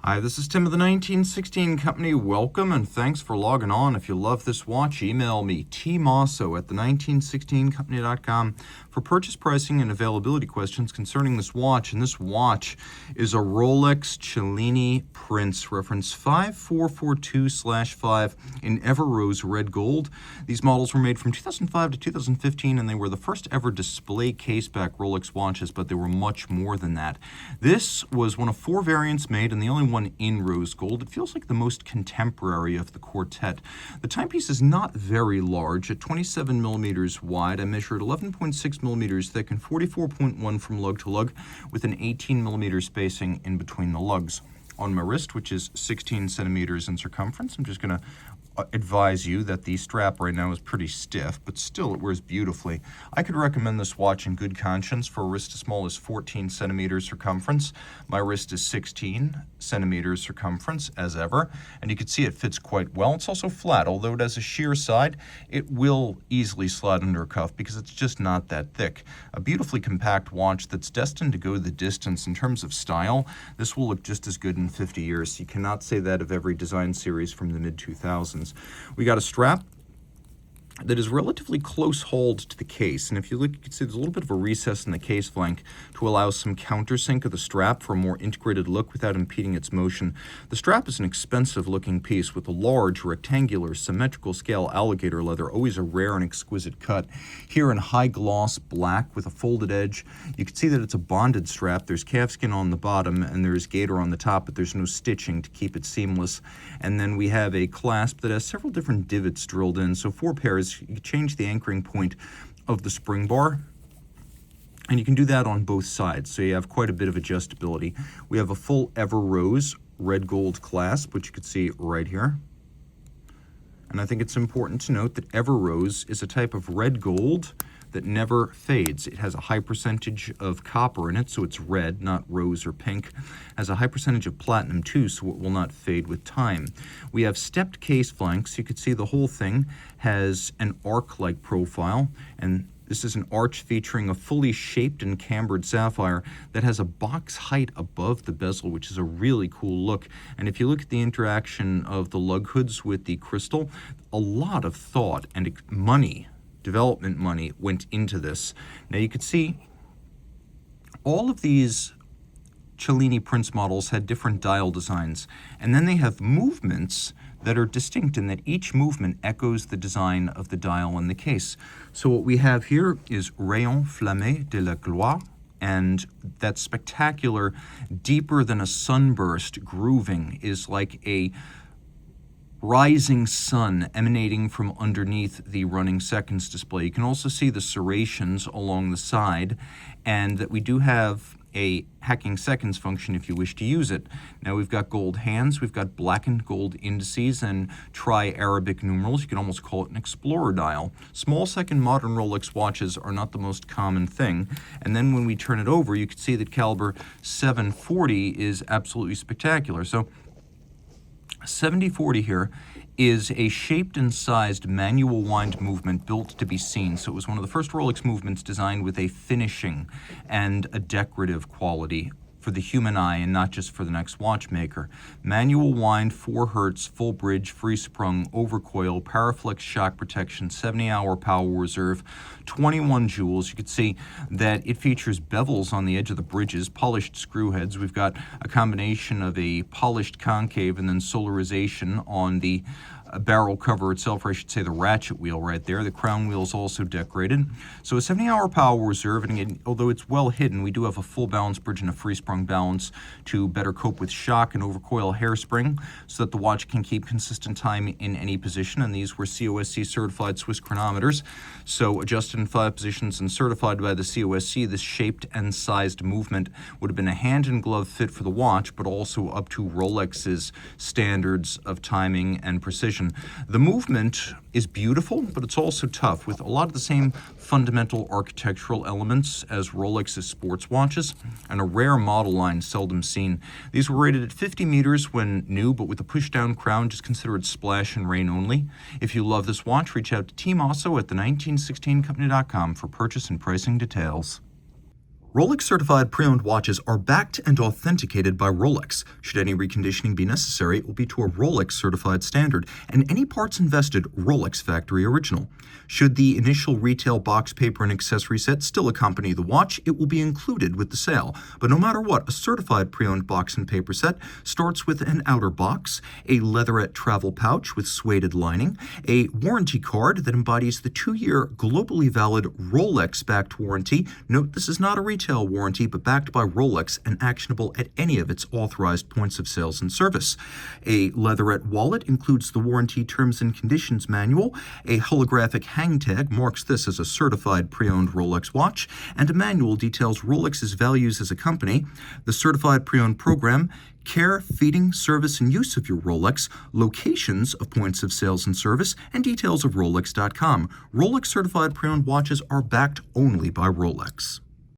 Hi, this is Tim of the 1916 Company. Welcome and thanks for logging on. If you love this watch, email me, Team Mosso at the1916company.com for purchase pricing and availability questions concerning this watch. And this watch is a Rolex Cellini Prince, reference 5442/5 in Ever Rose Red Gold. These models were made from 2005 to 2015, and they were the first ever display caseback Rolex watches, but they were much more than that. This was one of 4 variants made, and the only one in rose gold. It feels like the most contemporary of the quartet. The timepiece is not very large, at 27 millimeters wide. I measured 11.6 millimeters thick and 44.1 from lug to lug, with an 18 millimeter spacing in between the lugs. On my wrist, which is 16 centimeters in circumference, I'm just going to advise you that the strap right now is pretty stiff, but still it wears beautifully. I could recommend this watch in good conscience for a wrist as small as 14 centimeters circumference. My wrist is 16 centimeters circumference as ever, and you can see it fits quite well. It's also flat, although it has a sheer side. It will easily slide under a cuff because it's just not that thick. A beautifully compact watch that's destined to go the distance in terms of style. This will look just as good in 50 years. You cannot say that of every design series from the mid-2000s. We got a strap that is relatively close hauled to the case, and if you look, you can see there's a little bit of a recess in the case flank to allow some countersink of the strap for a more integrated look without impeding its motion. The strap is an expensive looking piece with a large rectangular symmetrical scale alligator leather, always a rare and exquisite cut. Here in high gloss black with a folded edge, you can see that it's a bonded strap. There's calfskin on the bottom and there's gator on the top, but there's no stitching to keep it seamless. And then we have a clasp that has several different divots drilled in, so 4 pairs. You can change the anchoring point of the spring bar, and you can do that on both sides, so you have quite a bit of adjustability. We have a full Ever Rose red gold clasp, which you can see right here. And I think it's important to note that Ever Rose is a type of red gold that never fades. It has a high percentage of copper in it, so it's red, not rose or pink. It has a high percentage of platinum too, so it will not fade with time. We have stepped case flanks. You can see the whole thing has an arc-like profile, and this is an arch featuring a fully shaped and cambered sapphire that has a box height above the bezel, which is a really cool look. And if you look at the interaction of the lug hoods with the crystal, a lot of thought and money, development money, went into this. Now you can see all of these Cellini Prince models had different dial designs, and then they have movements that are distinct in that each movement echoes the design of the dial in the case. So what we have here is Rayon Flammé de la Gloire, and that spectacular, deeper than a sunburst grooving is like a rising sun emanating from underneath the running seconds display. You can also see the serrations along the side, and that we do have a hacking seconds function if you wish to use it. Now we've got gold hands, we've got blackened gold indices and tri-Arabic numerals. You can almost call it an explorer dial. Small second modern Rolex watches are not the most common thing. And then when we turn it over, you can see that caliber 740 is absolutely spectacular. So 7040 here is a shaped and sized manual wind movement built to be seen. So it was one of the first Rolex movements designed with a finishing and a decorative quality for the human eye and not just for the next watchmaker. Manual wind, 4 hertz, full bridge, free sprung, overcoil, Paraflex shock protection, 70-hour power reserve, 21 jewels. You can see that it features bevels on the edge of the bridges, polished screw heads. We've got a combination of a polished concave and then solarization on the barrel cover itself, or I should say the ratchet wheel right there. The crown wheel is also decorated. So a 70-hour power reserve, and again, although it's well hidden, we do have a full balance bridge and a free sprung balance to better cope with shock and overcoil hairspring so that the watch can keep consistent time in any position. And these were COSC certified Swiss chronometers, so adjusted in 5 positions and certified by the COSC. This shaped and sized movement would have been a hand and glove fit for the watch, but also up to Rolex's standards of timing and precision. The movement is beautiful, but it's also tough, with a lot of the same fundamental architectural elements as Rolex's sports watches, and a rare model line seldom seen. These were rated at 50 meters when new, but with a push-down crown, just consider it splash and rain only. If you love this watch, reach out to Team Mosso at the1916company.com for purchase and pricing details. Rolex certified pre-owned watches are backed and authenticated by Rolex. Should any reconditioning be necessary, it will be to a Rolex certified standard, and any parts invested Rolex factory original. Should the initial retail box, paper, and accessory set still accompany the watch, it will be included with the sale. But no matter what, a certified pre-owned box and paper set starts with an outer box, a leatherette travel pouch with suede lining, a warranty card that embodies the 2-year globally valid Rolex-backed warranty. Note this is not a retail warranty, but backed by Rolex and actionable at any of its authorized points of sales and service. A leatherette wallet includes the warranty terms and conditions manual. A holographic hang tag marks this as a certified pre-owned Rolex watch, and a manual details Rolex's values as a company. The certified pre-owned program: care, feeding, service, and use of your Rolex, locations of points of sales and service, and details of Rolex.com. Rolex certified pre-owned watches are backed only by Rolex.